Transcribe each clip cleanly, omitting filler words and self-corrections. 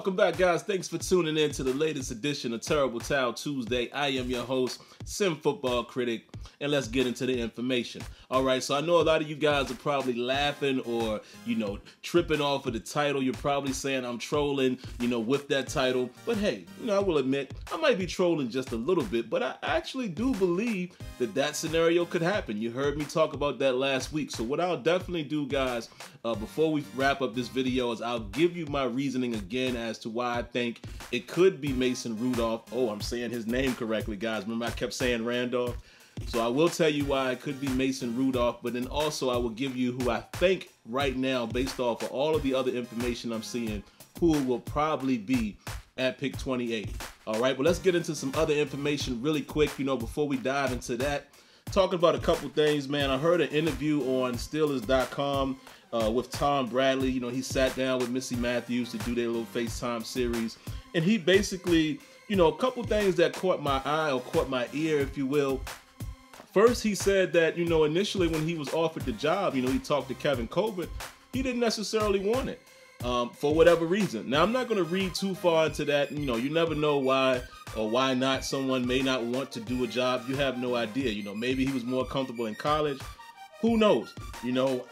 Welcome back, guys. Thanks for tuning in to the latest edition of Terrible Towel Tuesday. I am your host, SimFBallCritic, and let's get into the information. All right, so I know a lot of you guys are probably laughing or, tripping off of the title. You're probably saying I'm trolling, with that title. But hey, I will admit, I might be trolling just a little bit, but I actually do believe that scenario could happen. You heard me talk about that last week. So what I'll definitely do, guys, before we wrap up this video is I'll give you my reasoning again as to why I think it could be Mason Rudolph. Oh, I'm saying his name correctly, guys. Remember I kept saying Randolph? So I will tell you why it could be Mason Rudolph, but then also I will give you who I think right now, based off of all of the other information I'm seeing, who will probably be at pick 28. All right, but let's get into some other information really quick, before we dive into that. Talking about a couple things, man. I heard an interview on Steelers.com with Tom Bradley. He sat down with Missy Matthews to do their little FaceTime series. And he basically, a couple things that caught my eye or caught my ear, if you will. First, he said that, initially when he was offered the job, he talked to Kevin Colbert. He didn't necessarily want it for whatever reason. Now, I'm not going to read too far into that. You never know why or why not someone may not want to do a job. You have no idea. Maybe he was more comfortable in college. Who knows?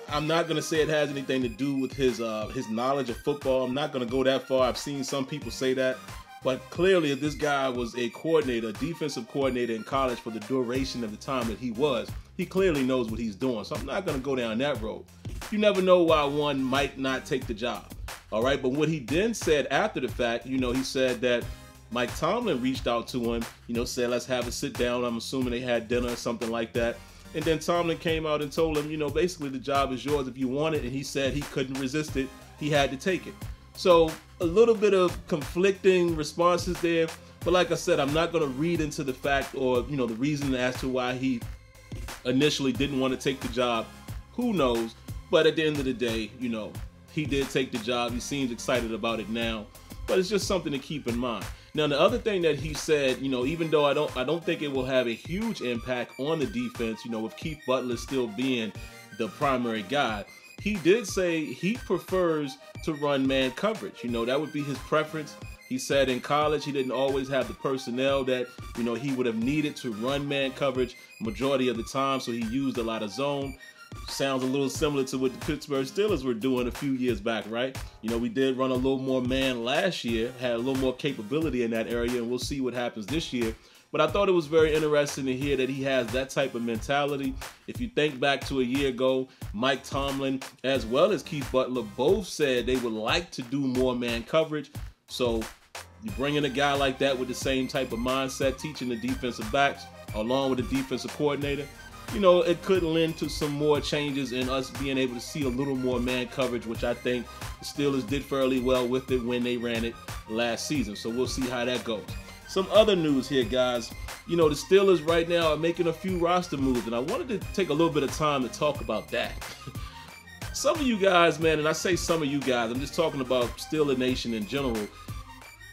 I'm not going to say it has anything to do with his knowledge of football. I'm not going to go that far. I've seen some people say that. But clearly, if this guy was a coordinator, a defensive coordinator in college for the duration of the time that he was, he clearly knows what he's doing. So I'm not going to go down that road. You never know why one might not take the job. All right. But what he then said after the fact, he said that Mike Tomlin reached out to him, said, let's have a sit down. I'm assuming they had dinner or something like that. And then Tomlin came out and told him, basically the job is yours if you want it. And he said he couldn't resist it. He had to take it. So a little bit of conflicting responses there. But like I said, I'm not going to read into the fact or, the reason as to why he initially didn't want to take the job. Who knows? But at the end of the day, he did take the job. He seems excited about it now. But it's just something to keep in mind. Now, the other thing that he said, even though I don't think it will have a huge impact on the defense, with Keith Butler still being the primary guy, he did say he prefers to run man coverage. That would be his preference. He said in college he didn't always have the personnel that, he would have needed to run man coverage majority of the time, so he used a lot of zone. Sounds a little similar to what the Pittsburgh Steelers were doing a few years back, right? We did run a little more man last year, had a little more capability in that area, and we'll see what happens this year. But I thought it was very interesting to hear that he has that type of mentality. If you think back to a year ago, Mike Tomlin as well as Keith Butler both said they would like to do more man coverage. So you bring in a guy like that with the same type of mindset, teaching the defensive backs along with the defensive coordinator, it could lend to some more changes in us being able to see a little more man coverage, which I think the Steelers did fairly well with it when they ran it last season. So we'll see how that goes. Some other news here, guys. The Steelers right now are making a few roster moves, and I wanted to take a little bit of time to talk about that. Some of you guys, man, and I say some of you guys, I'm just talking about Steeler Nation in general,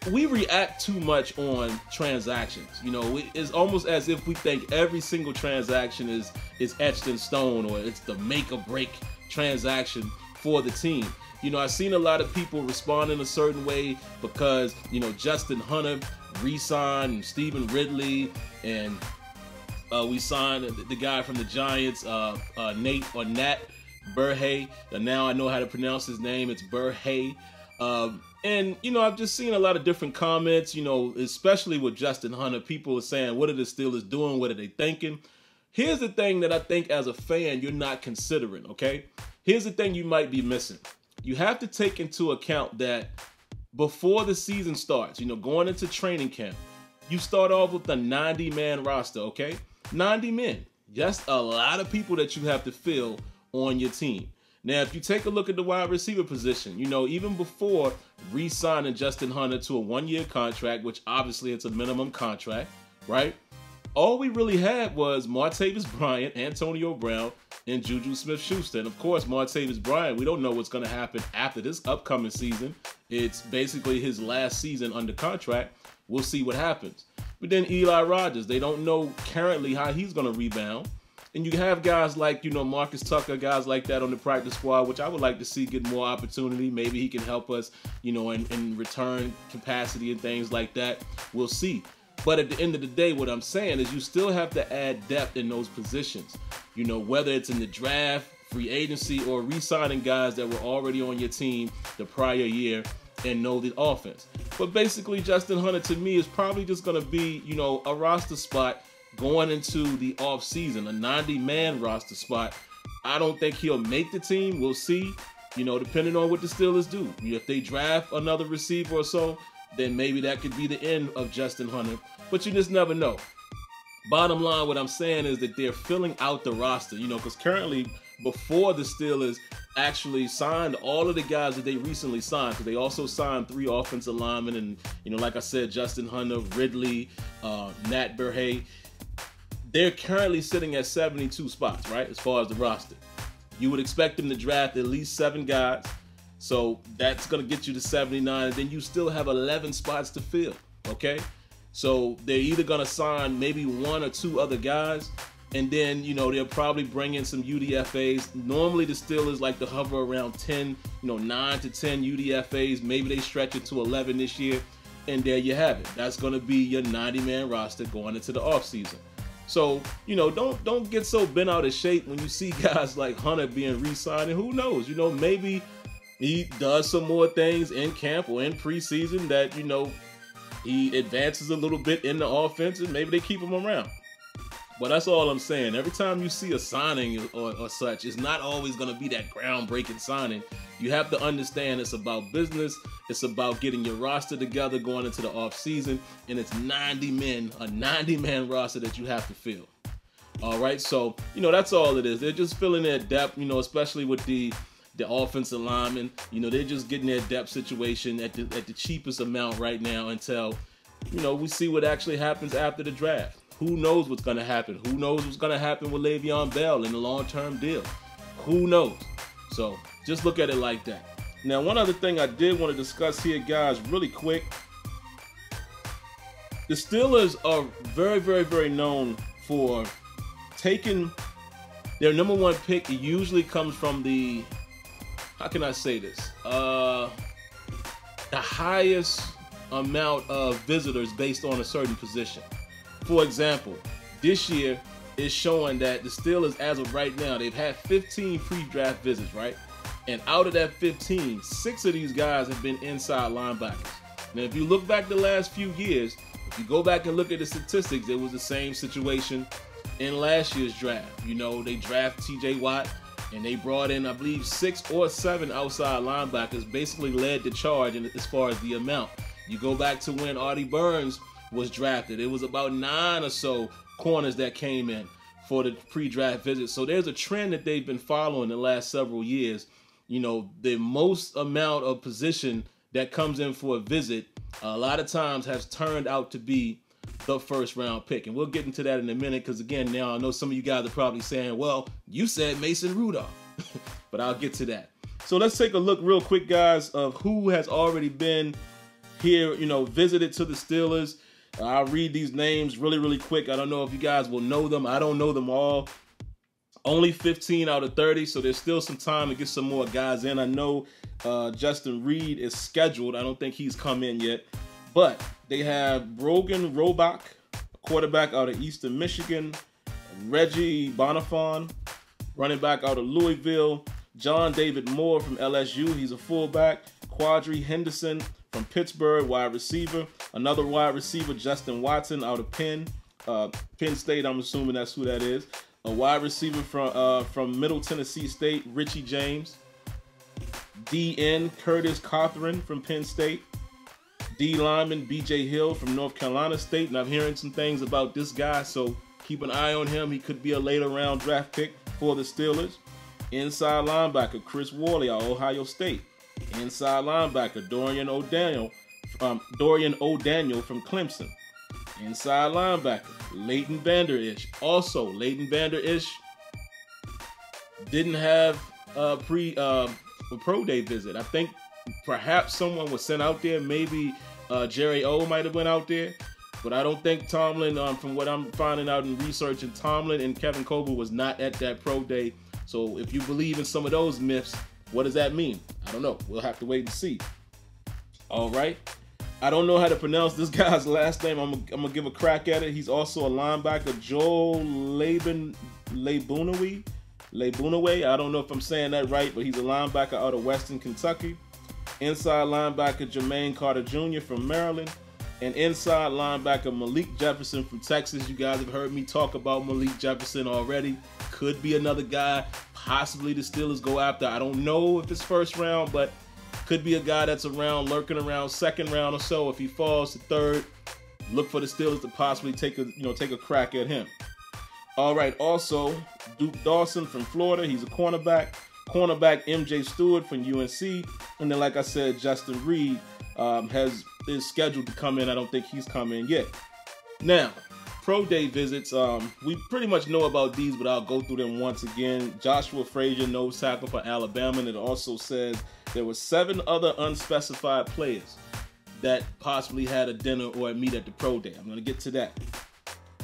we react too much on transactions. It's almost as if we think every single transaction is etched in stone, or it's the make or break transaction for the team. I've seen a lot of people respond in a certain way because, Justin Hunter re-signed Stephen Ridley, and we signed the guy from the Giants, Nat Burhay. And now I know how to pronounce his name. It's Burhay. And, I've just seen a lot of different comments, especially with Justin Hunter. People are saying, what are the Steelers doing? What are they thinking? Here's the thing that I think as a fan you're not considering, okay? Here's the thing you might be missing. You have to take into account that before the season starts, going into training camp, you start off with a 90-man roster, okay? 90 men. That's a lot of people that you have to fill on your team. Now, if you take a look at the wide receiver position, even before re-signing Justin Hunter to a one-year contract, which obviously it's a minimum contract, right? All we really had was Martavis Bryant, Antonio Brown, and Juju Smith-Schuster. And of course, Martavis Bryant, we don't know what's going to happen after this upcoming season. It's basically his last season under contract. We'll see what happens. But then Eli Rogers, they don't know currently how he's going to rebound. And you have guys like, Marcus Tucker, guys like that on the practice squad, which I would like to see get more opportunity. Maybe he can help us, in return capacity and things like that. We'll see. But at the end of the day, what I'm saying is you still have to add depth in those positions. Whether it's in the draft, free agency, or re-signing guys that were already on your team the prior year and know the offense. But basically, Justin Hunter, to me, is probably just going to be, a roster spot going into the offseason, a 90-man roster spot. I don't think he'll make the team. We'll see, depending on what the Steelers do. If they draft another receiver or so, then maybe that could be the end of Justin Hunter. But you just never know. Bottom line, what I'm saying is that they're filling out the roster, because currently, before the Steelers actually signed all of the guys that they recently signed, because they also signed 3 offensive linemen, and, like I said, Justin Hunter, Ridley, Nat Burhay. They're currently sitting at 72 spots, right, as far as the roster. You would expect them to draft at least 7 guys, so that's going to get you to 79, and then you still have 11 spots to fill, okay? So they're either going to sign maybe 1 or 2 other guys, and then, they'll probably bring in some UDFAs. Normally, the Steelers like to hover around 10, 9 to 10 UDFAs. Maybe they stretch it to 11 this year, and there you have it. That's going to be your 90-man roster going into the offseason. So, don't get so bent out of shape when you see guys like Hunter being re-signed. And who knows, maybe he does some more things in camp or in preseason that, he advances a little bit in the offense, and maybe they keep him around. But that's all I'm saying. Every time you see a signing or such, it's not always going to be that groundbreaking signing. You have to understand it's about business. It's about getting your roster together going into the offseason. And it's 90 men, a 90-man roster that you have to fill. All right, so, that's all it is. They're just filling their depth, especially with the offensive linemen. They're just getting their depth situation at the cheapest amount right now until, we see what actually happens after the draft. Who knows what's going to happen? Who knows what's going to happen with Le'Veon Bell in the long-term deal? Who knows? So just look at it like that. Now, one other thing I did want to discuss here, guys, really quick. The Steelers are very, very, very known for taking their number 1 pick. It usually comes from the, how can I say this? The highest amount of visitors based on a certain position. For example, this year is showing that the Steelers, as of right now, they've had 15 pre-draft visits, right? And out of that 15, 6 of these guys have been inside linebackers. Now, if you look back the last few years, if you go back and look at the statistics, it was the same situation in last year's draft. They draft T.J. Watt, and they brought in, I believe, 6 or 7 outside linebackers, basically led the charge as far as the amount. You go back to when Artie Burns was drafted. It was about 9 or so corners that came in for the pre-draft visit. So there's a trend that they've been following the last several years. The most amount of position that comes in for a visit a lot of times has turned out to be the first-round pick. And we'll get into that in a minute because, again, now I know some of you guys are probably saying, well, you said Mason Rudolph. But I'll get to that. So let's take a look real quick, guys, of who has already been here, visited to the Steelers. I'll read these names really, really quick. I don't know if you guys will know them. I don't know them all. Only 15 out of 30, so there's still some time to get some more guys in. I know Justin Reed is scheduled. I don't think he's come in yet. But they have Brogan Robach, quarterback out of Eastern Michigan. Reggie Bonifon, running back out of Louisville. John David Moore from LSU. He's a fullback. Quadri Henderson from Pittsburgh, wide receiver. Another wide receiver, Justin Watson, out of Penn State. I'm assuming that's who that is. A wide receiver from Middle Tennessee State, Richie James. DN, Curtis Cawthron from Penn State. D lineman, BJ Hill from North Carolina State. And I'm hearing some things about this guy, so keep an eye on him. He could be a later round draft pick for the Steelers. Inside linebacker, Chris Worley out of Ohio State. Inside linebacker, Dorian O'Daniel from Clemson. Inside linebacker, Leighton Vander Esch. Also, Leighton Vander Esch didn't have a pro day visit. I think perhaps someone was sent out there. Maybe Jerry O might have went out there. But I don't think Tomlin, from what I'm finding out in researching, Tomlin and Kevin Colbert was not at that pro day. So if you believe in some of those myths, what does that mean? I don't know. We'll have to wait and see. All right. I don't know how to pronounce this guy's last name. I'm gonna give a crack at it. He's also a linebacker, Joel Leibunaway. I don't know if I'm saying that right, but he's a linebacker out of Western Kentucky. Inside linebacker, Jermaine Carter Jr. from Maryland. And inside linebacker, Malik Jefferson from Texas. You guys have heard me talk about Malik Jefferson already. Could be another guy, possibly the Steelers go after. I don't know if it's first round, but could be a guy that's around, lurking around second round or so. If he falls to third, look for the Steelers to possibly take a crack at him. All right, also Duke Dawson from Florida. He's a cornerback. Cornerback MJ Stewart from UNC. And then, like I said, Justin Reed is scheduled to come in. I don't think he's come in yet. Now, pro day visits. We pretty much know about these, but I'll go through them once again. Joshua Frazier, nose tackle for Alabama. And it also says there were 7 other unspecified players that possibly had a dinner or a meet at the pro day. I'm going to get to that.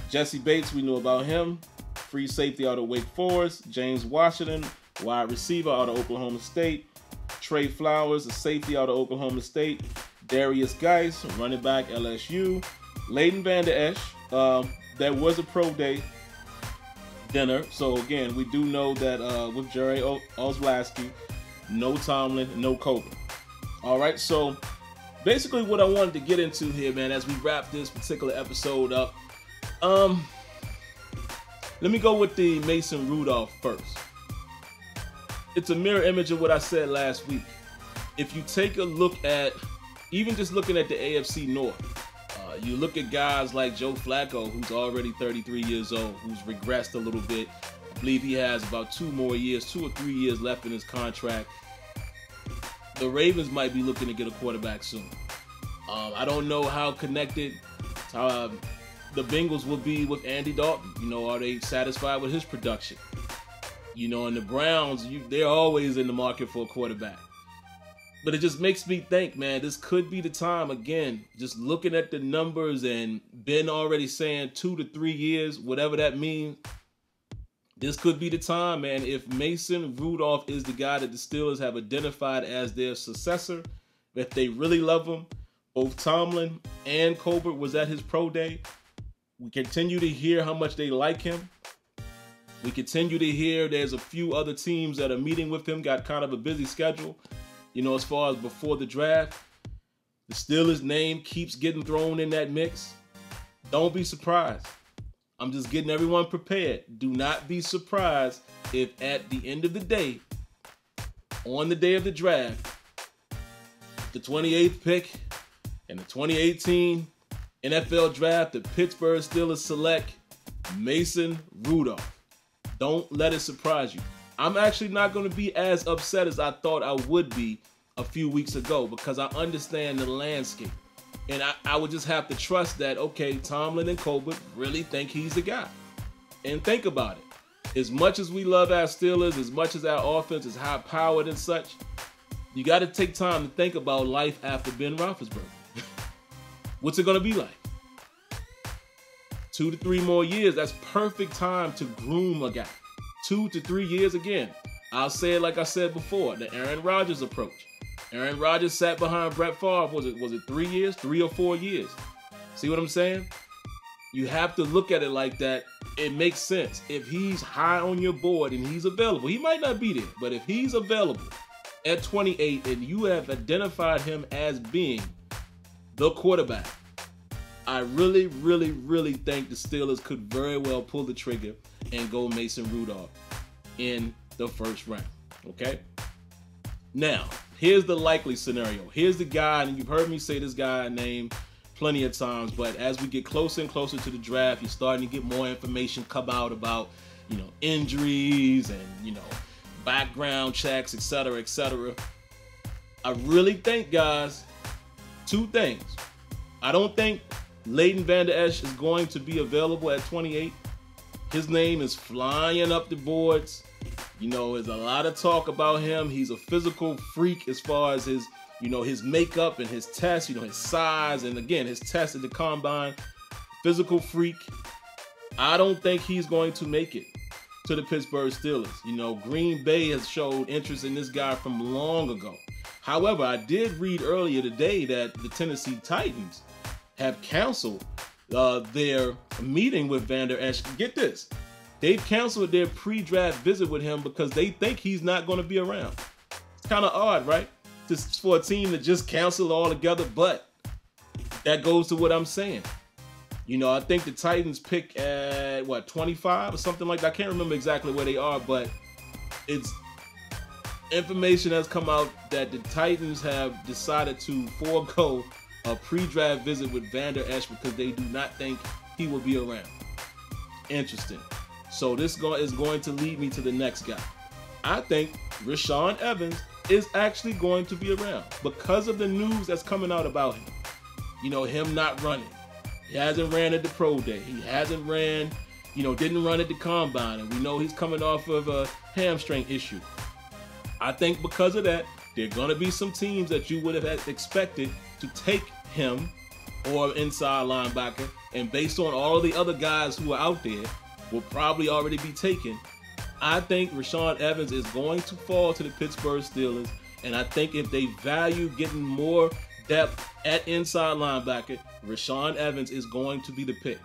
Jesse Bates, we know about him. Free safety out of Wake Forest. James Washington, wide receiver out of Oklahoma State. Trey Flowers, a safety out of Oklahoma State. Darius Geis, running back, LSU. Leighton Vander Esch, that was a pro day dinner. So again, we do know that with Jerry Ozlowski, no Tomlin, no Colbert. All right, so basically what I wanted to get into here, man, as we wrap this particular episode up, let me go with the Mason Rudolph first. It's a mirror image of what I said last week. If you take a look at, even just looking at the AFC North, you look at guys like Joe Flacco, who's already 33 years old, who's regressed a little bit. I believe he has about 2 or 3 years left in his contract. The Ravens might be looking to get a quarterback soon. I don't know how connected the Bengals will be with Andy Dalton. You know, are they satisfied with his production? You know, and the Browns, they're always in the market for a quarterback. But it just makes me think, man, this could be the time, again, just looking at the numbers and Ben already saying 2 to 3 years, whatever that means. This could be the time, man. If Mason Rudolph is the guy that the Steelers have identified as their successor, if they really love him, both Tomlin and Colbert was at his pro day. We continue to hear how much they like him. We continue to hear there's a few other teams that are meeting with him, got kind of a busy schedule. You know, as far as before the draft, the Steelers' name keeps getting thrown in that mix. Don't be surprised. I'm just getting everyone prepared. Do not be surprised if at the end of the day, on the day of the draft, the 28th pick in the 2018 NFL Draft, the Pittsburgh Steelers select Mason Rudolph. Don't let it surprise you. I'm actually not going to be as upset as I thought I would be a few weeks ago because I understand the landscape. And I would just have to trust that, okay, Tomlin and Colbert really think he's the guy. And think about it. As much as we love our Steelers, as much as our offense is high-powered and such, you got to take time to think about life after Ben Roethlisberger. What's it going to be like? 2 to 3 more years, that's perfect time to groom a guy. 2 to 3 years again. I'll say it like I said before, the Aaron Rodgers approach. Aaron Rodgers sat behind Brett Favre, was it 3 years? 3 or 4 years. See what I'm saying? You have to look at it like that. It makes sense. If he's high on your board and he's available, he might not be there, but if he's available at 28 and you have identified him as being the quarterback, I really, really, really think the Steelers could very well pull the trigger and go Mason Rudolph in the first round, okay? Now, here's the likely scenario. Here's the guy, and you've heard me say this guy name plenty of times, but as we get closer and closer to the draft, you're starting to get more information come out about, you know, injuries and, you know, background checks, et cetera, et cetera. I really think, guys, 2 things. I don't think Leighton Vander Esch is going to be available at 28. His name is flying up the boards. You know, there's a lot of talk about him. He's a physical freak as far as his, you know, his makeup and his test, you know, his size. And again, his test at the combine physical freak. I don't think he's going to make it to the Pittsburgh Steelers. You know, Green Bay has showed interest in this guy from long ago. However, I did read earlier today that the Tennessee Titans have canceled their meeting with Van Der Esch. Get this. They've canceled their pre-draft visit with him because they think he's not going to be around. It's kind of odd, right? Just for a team to just cancel altogether, but that goes to what I'm saying. You know, I think the Titans pick at, what, 25 or something like that. I can't remember exactly where they are, but it's information has come out that the Titans have decided to forego a pre-draft visit with Van Der Esch because they do not think he will be around. Interesting. So this is going to lead me to the next guy. I think Rashaan Evans is actually going to be around because of the news that's coming out about him. You know, him not running. He hasn't ran at the pro day. He hasn't ran, you know, didn't run at the combine. And we know he's coming off of a hamstring issue. I think because of that, there are going to be some teams that you would have expected to take him or inside linebacker. And based on all the other guys who are out there, will probably already be taken. I think Rashaan Evans is going to fall to the Pittsburgh Steelers. And I think if they value getting more depth at inside linebacker, Rashaan Evans is going to be the pick.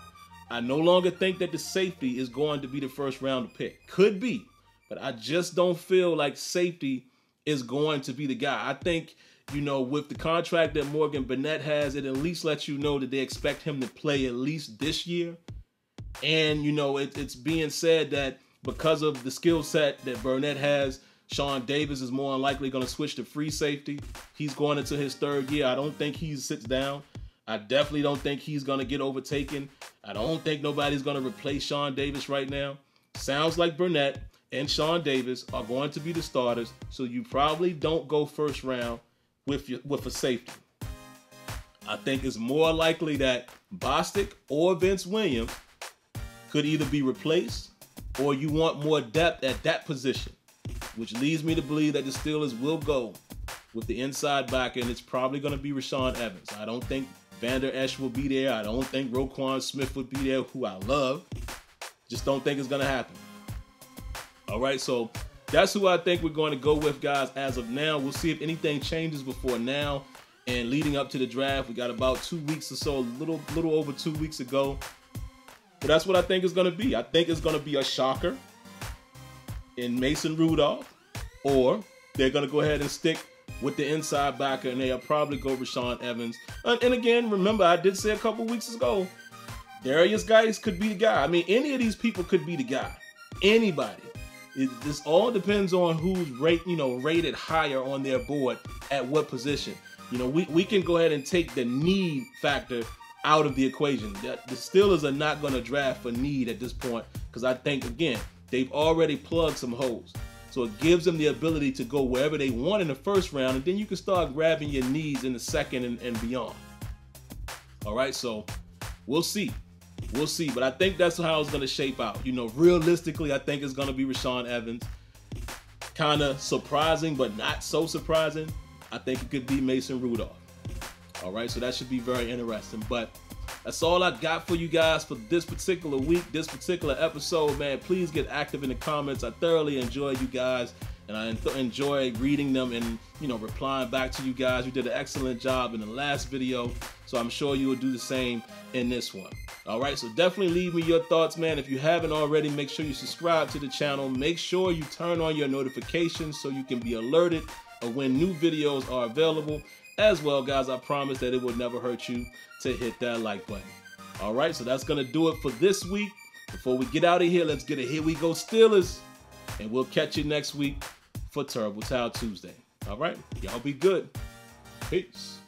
I no longer think that the safety is going to be the first round pick. Could be, but I just don't feel like safety is going to be the guy. I think, you know, with the contract that Morgan Burnett has, it at least lets you know that they expect him to play at least this year. And, you know, it's being said that because of the skill set that Burnett has, Sean Davis is more than likely going to switch to free safety. He's going into his third year. I don't think he sits down. I definitely don't think he's going to get overtaken. I don't think nobody's going to replace Sean Davis right now. Sounds like Burnett and Sean Davis are going to be the starters, so you probably don't go first round with a safety. I think it's more likely that Bostic or Vince Williams could either be replaced or you want more depth at that position, which leads me to believe that the Steelers will go with the inside backer, and it's probably going to be Rashaan Evans. I don't think Van Der Esch will be there. I don't think Roquan Smith would be there, who I love. Just don't think it's going to happen. All right, so that's who I think we're going to go with, guys, as of now. We'll see if anything changes before now and leading up to the draft. We got about 2 weeks or so, a little over 2 weeks ago. But that's what I think it's going to be. I think it's going to be a shocker in Mason Rudolph, or they're going to go ahead and stick with the inside backer, and they'll probably go Rashaan Evans. And again, remember, I did say a couple weeks ago, Darius Geis could be the guy. I mean, any of these people could be the guy. Anybody. This all depends on who's rated higher on their board at what position. You know, we can go ahead and take the need factor out of the equation. The Steelers are not going to draft for need at this point because I think, again, they've already plugged some holes. So it gives them the ability to go wherever they want in the first round, and then you can start grabbing your needs in the second and beyond. All right, so we'll see. We'll see, but I think that's how it's going to shape out. You know, realistically, I think it's going to be Rashaan Evans. Kind of surprising, but not so surprising. I think it could be Mason Rudolph. All right, so that should be very interesting. But that's all I got for you guys for this particular week, this particular episode, man. Please get active in the comments. I thoroughly enjoy you guys, and I enjoy reading them and, you know, replying back to you guys. You did an excellent job in the last video, so I'm sure you will do the same in this one. All right, so definitely leave me your thoughts, man. If you haven't already, make sure you subscribe to the channel. Make sure you turn on your notifications so you can be alerted of when new videos are available. As well, guys, I promise that it will never hurt you to hit that like button. All right, so that's going to do it for this week. Before we get out of here, let's get a Here We Go Steelers. And we'll catch you next week for Terrible Towel Tuesday. All right, y'all be good. Peace.